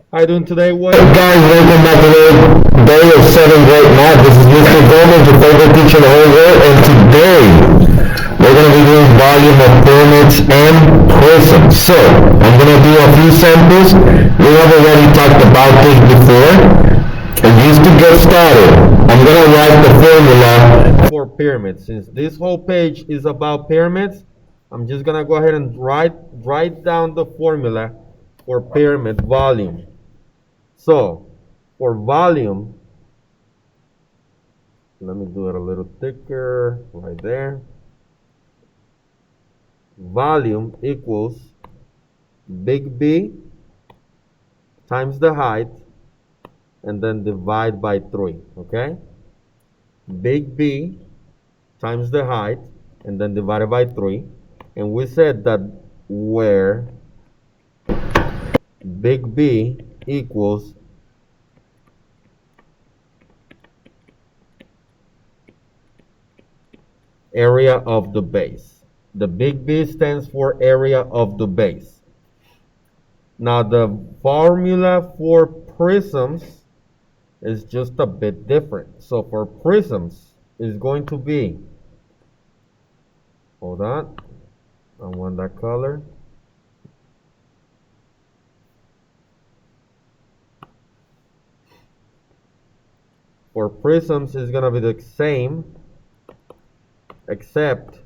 How you doing today, Wade? Hey guys, welcome back to another day of 7th grade math. This is Mr. Gomez, your favorite teacher in the whole world, and today we're going to be doing volume of pyramids and prisms. So, I'm going to do a few samples. We have already talked about this before, and just to get started, I'm going to write the formula For pyramids. Since this whole page is about pyramids, I'm just gonna go ahead and write down the formula for pyramid volume. So, for volume, let me do it a little thicker right there. Volume equals big B times the height and then divide by 3, okay? Big B times the height and then divided by 3. And we said that where big B equals area of the base. The big B stands for area of the base. Now the formula for prisms is just a bit different. So for prisms is going to be, hold on, I want that color. For prisms is going to be the same, except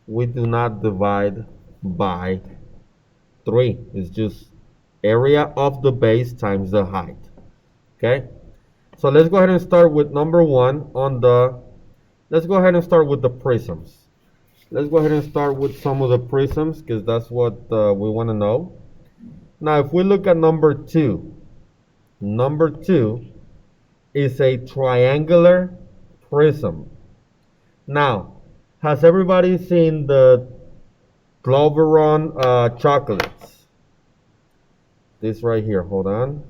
we do not divide by 3. It's just area of the base times the height. Okay? So let's go ahead and start with number 1 on the, let's go ahead and start with the prisms. Let's go ahead and start with some of the prisms because that's what we want to know. Now, if we look at number 2 is a triangular prism. Now, has everybody seen the Gloveron chocolates? This right here, hold on.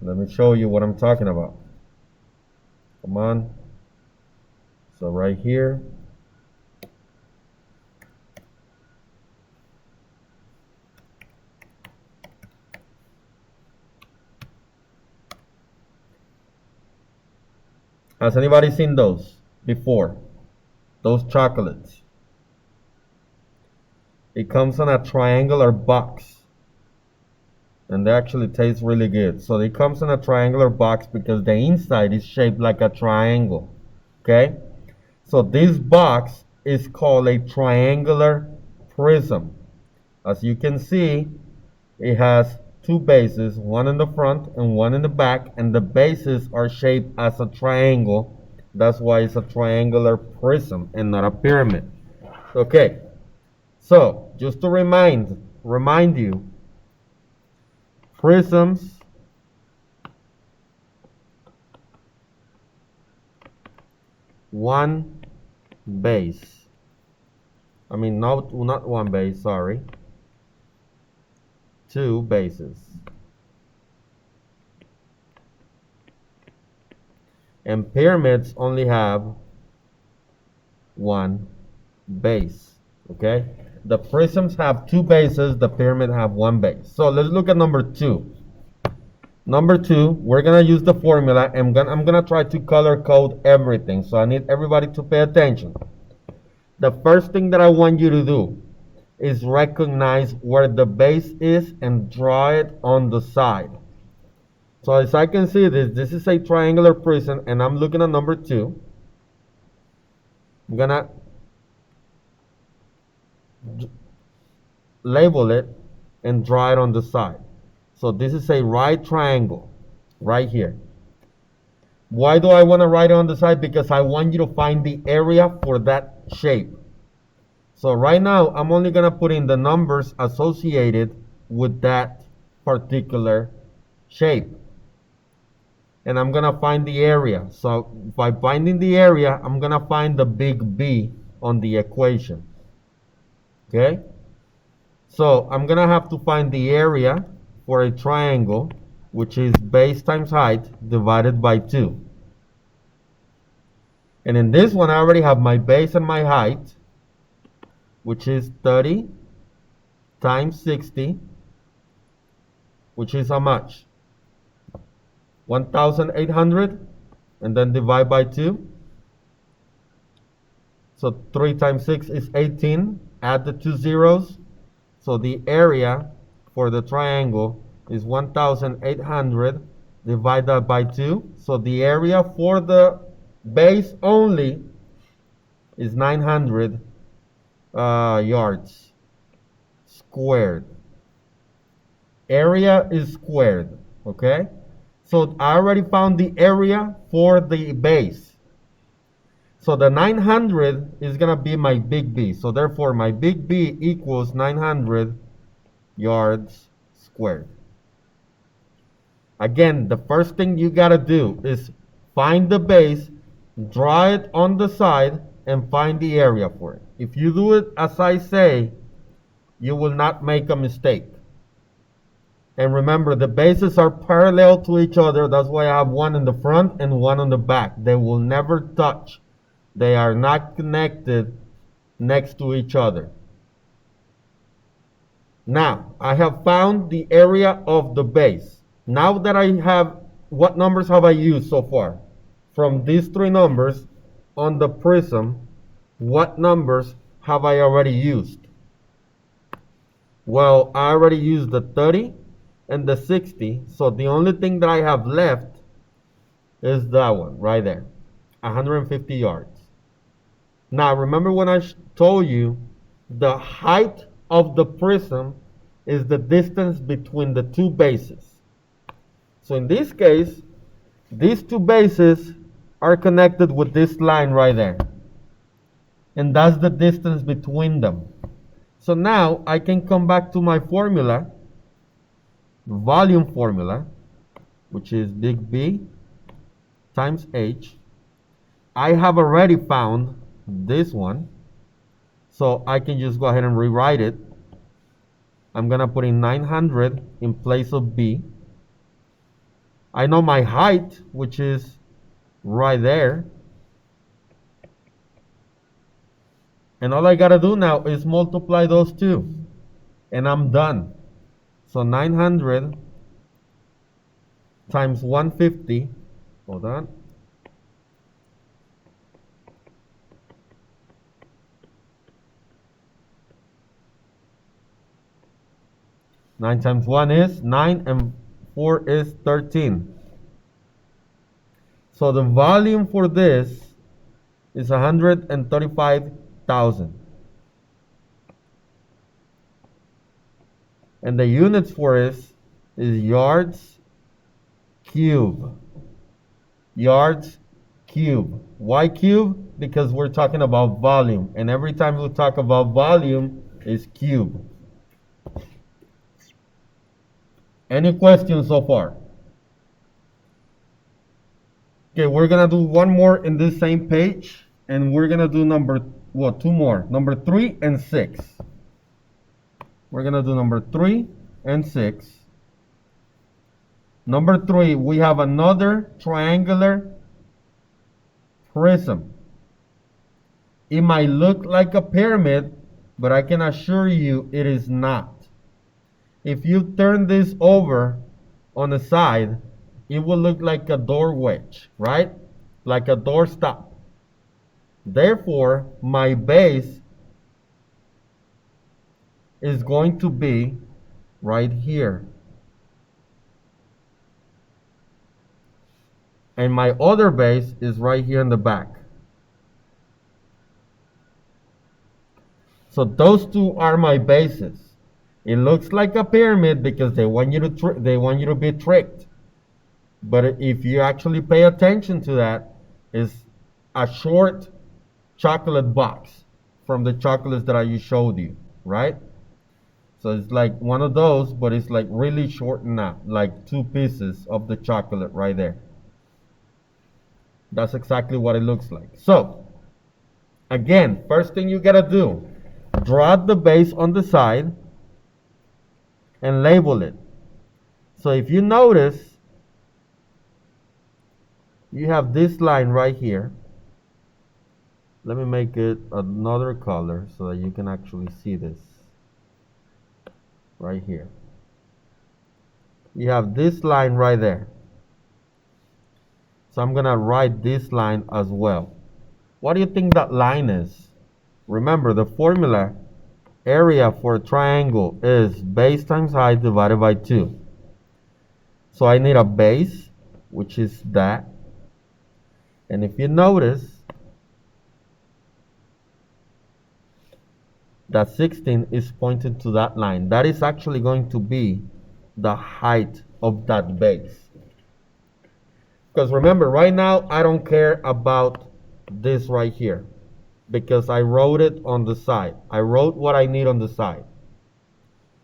Let me show you what I'm talking about. Come on. So right here. Has anybody seen those before? Those chocolates. It comes in a triangular box. And they actually taste really good. So it comes in a triangular box because the inside is shaped like a triangle. Okay? So this box is called a triangular prism. As you can see, it has 2 bases, one in the front and one in the back, and the bases are shaped as a triangle. That's why it's a triangular prism and not a pyramid. Okay, so just to remind you, prisms one base. I mean, not one base, sorry. 2 bases. And pyramids only have 1 base. Okay? The prisms have 2 bases, the pyramid have 1 base. So let's look at number 2. Number 2, we're gonna use the formula and I'm gonna try to color code everything. So I need everybody to pay attention. The first thing that I want you to do is recognize where the base is and draw it on the side. So as I can see this is a triangular prism and I'm looking at number 2. I'm gonna label it and draw it on the side. So this is a right triangle right here. Why do I want to write it on the side? Because I want you to find the area for that shape. So right now, I'm only going to put in the numbers associated with that particular shape. And I'm going to find the area. So by finding the area, I'm going to find the big B on the equation. Okay? So I'm going to have to find the area for a triangle, which is base times height divided by 2. And in this one, I already have my base and my height. which is 30 times 60, which is how much? 1,800, and then divide by 2. So 3 times 6 is 18. Add the two zeros. So the area for the triangle is 1,800 divided by 2. So the area for the base only is 900 yards squared. Area is squared, okay? So I already found the area for the base. So the 900 is going to be my big B. So therefore, my big B equals 900 yards squared. Again, the first thing you got to do is find the base, draw it on the side, and find the area for it. If you do it as I say, you will not make a mistake. And remember, the bases are parallel to each other. That's why I have one in the front and one on the back. They will never touch. They are not connected next to each other. Now, I have found the area of the base. Now that I have, what numbers have I used so far? From these three numbers on the prism, what numbers have I already used? Well, I already used the 30 and the 60, so the only thing that I have left is that one right there, 150 yards. Now, remember when I told you the height of the prism is the distance between the two bases. So in this case, these two bases are connected with this line right there. And that's the distance between them. So now I can come back to my formula, the volume formula, which is big B times H. I have already found this one, so I can just go ahead and rewrite it. I'm gonna put in 900 in place of B. I know my height, which is right there, and all I gotta do now is multiply those two, and I'm done. So 900 times 150, hold on, nine times 1 is 9, and 4 is 13. So the volume for this is 135,000. And the units for this is yards cube. Yards cube. Why cube? Because we're talking about volume. And every time we talk about volume, is cube. Any questions so far? Okay, we're gonna do one more in this same page, and we're gonna do two more, number 3 and 6. We're gonna do number 3 and 6. Number 3, we have another triangular prism. It might look like a pyramid, but I can assure you it is not. If you turn this over on the side, it will look like a door wedge, right? Like a doorstop. Therefore, my base is going to be right here. And my other base is right here in the back. So those two are my bases. It looks like a pyramid because they want you to be tricked. But if you actually pay attention to that, it's a short chocolate box from the chocolates that I showed you, right? So it's like one of those, but it's like really shortened out, like 2 pieces of the chocolate right there. That's exactly what it looks like. So, again, first thing you gotta do, draw the base on the side and label it. So if you notice, you have this line right here. Let me make it another color so that you can actually see this right here. You have this line right there. So I'm going to write this line as well. What do you think that line is? Remember, the formula area for a triangle is base times height divided by 2. So I need a base, which is that. And if you notice, that 16 is pointed to that line. That is actually going to be the height of that base. Because remember, right now, I don't care about this right here because I wrote it on the side. I wrote what I need on the side.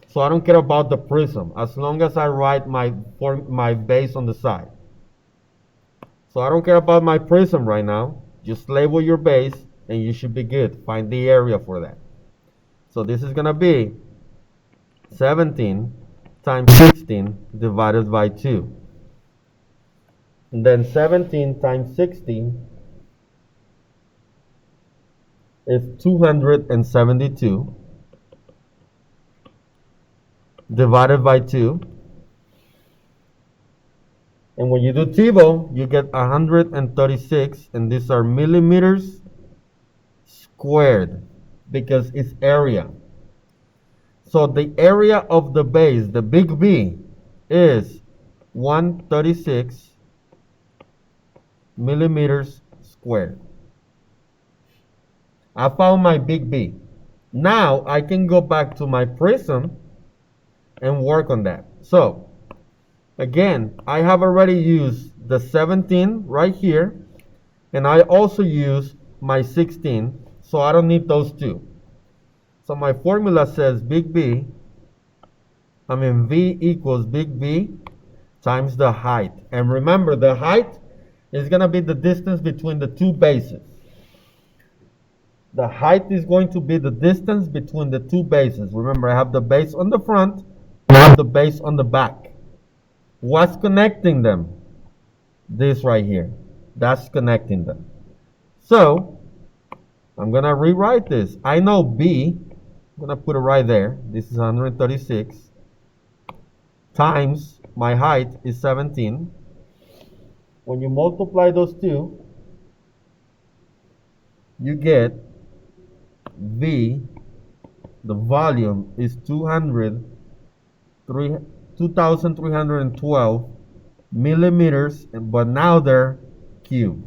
So I don't care about the prism as long as I write my base on the side. So I don't care about my prism right now. Just label your base and you should be good. Find the area for that. So this is going to be 17 times 16 divided by 2. And then 17 times 16 is 272 divided by 2. And when you do TiVo, you get 136, and these are millimeters squared because it's area. So the area of the base, the big B, is 136 millimeters squared. I found my big B. Now I can go back to my prism and work on that. So again, I have already used the 17 right here, and I also use my 16, so I don't need those two. So my formula says V equals big B times the height. And remember, the height is going to be the distance between the two bases. The height is going to be the distance between the two bases. Remember, I have the base on the front, and I have the base on the back. What's connecting them? This right here. That's connecting them. So, I'm going to rewrite this. I know B, I'm going to put it right there. This is 136 times my height is 17. When you multiply those two, you get V, the volume is 2,312 millimeters, but now they're cubed.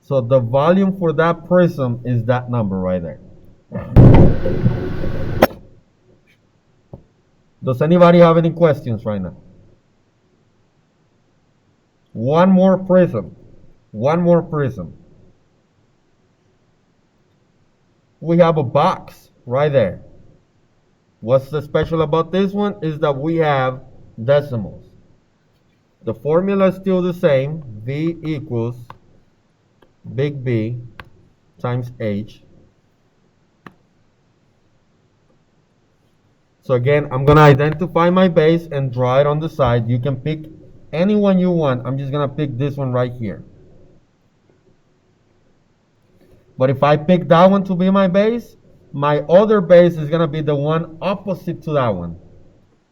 So the volume for that prism is that number right there. Does anybody have any questions right now? One more prism. One more prism. We have a box right there. What's the special about this one is that we have decimals. The formula is still the same. V equals big B times H. So again, I'm going to identify my base and draw it on the side. You can pick any one you want. I'm just going to pick this one right here. But if I pick that one to be my base, my other base is going to be the one opposite to that one,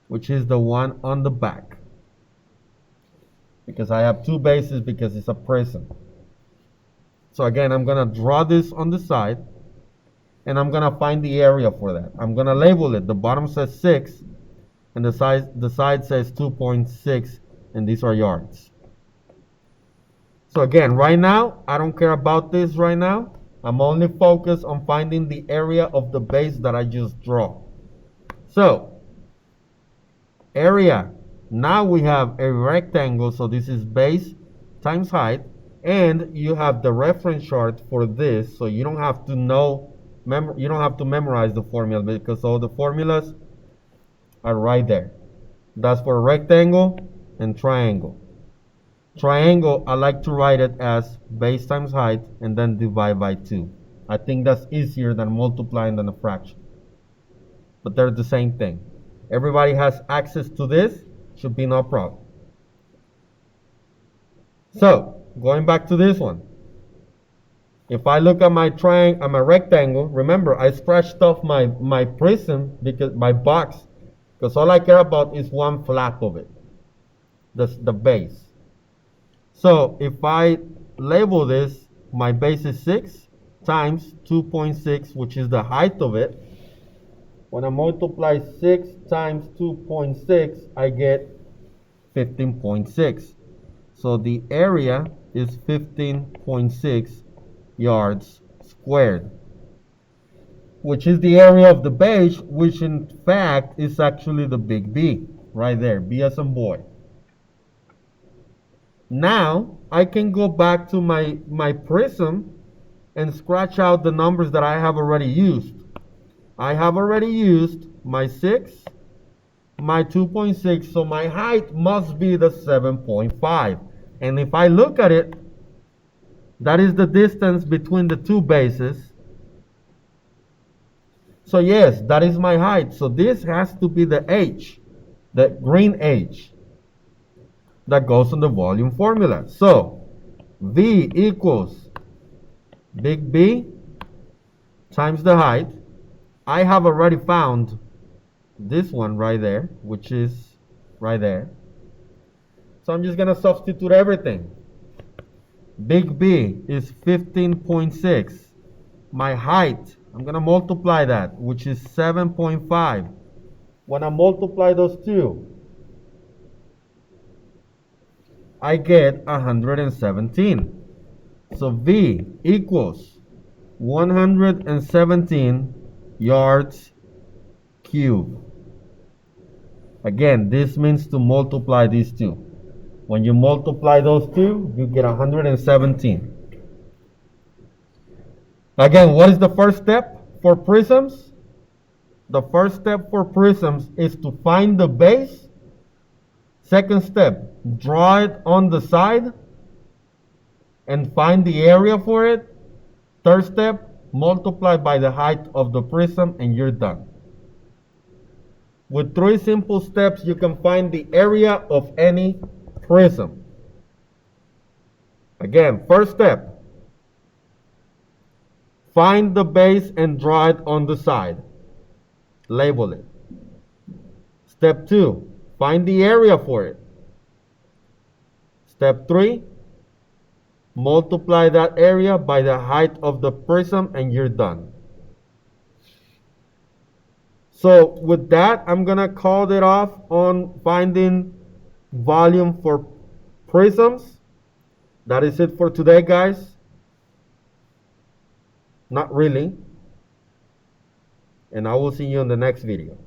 which is the one on the back. Because I have two bases because it's a prism. So again, I'm going to draw this on the side, and I'm going to find the area for that. I'm going to label it. The bottom says 6, and the side says 2.6, and these are yards. So again, right now, I don't care about this right now. I'm only focused on finding the area of the base that I just draw. So, area. Now we have a rectangle, so this is base times height, and you have the reference chart for this, so you don't have to memorize the formula because all the formulas are right there. That's for rectangle and triangle. Triangle, I like to write it as base times height and then divide by 2. I think that's easier than multiplying than a fraction. But they're the same thing. Everybody has access to this, should be no problem. So, going back to this one. If I look at my rectangle, remember I scratched off my prism, because my box, because all I care about is one flap of it, the base. So if I label this, my base is 6 times 2.6, which is the height of it. When I multiply 6 times 2.6, I get 15.6. So the area is 15.6 yards squared, which is the area of the base, which in fact is actually the big B, right there, B as in boy. Now I can go back to my prism and scratch out the numbers that I have already used. I have already used my 6, my 2.6, so my height must be the 7.5. And if I look at it, that is the distance between the two bases. So yes, that is my height. So this has to be the H, the green H that goes in the volume formula. So V equals big B times the height. I have already found this one right there, which is right there. So I'm just going to substitute everything. Big B is 15.6. My height, I'm going to multiply that, which is 7.5. When I multiply those two, I get 117. So V equals 117 yards cubed. Again, this means to multiply these two. When you multiply those two, you get 117. Again, what is the first step for prisms? The first step for prisms is to find the base. Second step, draw it on the side and find the area for it. Third step, multiply by the height of the prism and you're done. With 3 simple steps, you can find the area of any prism. Again, first step, find the base and draw it on the side. Label it. Step 2, find the area for it. Step 3, multiply that area by the height of the prism and you're done. So with that, I'm going to call it off on finding volume for prisms. That is it for today, guys. Not really. And I will see you in the next video.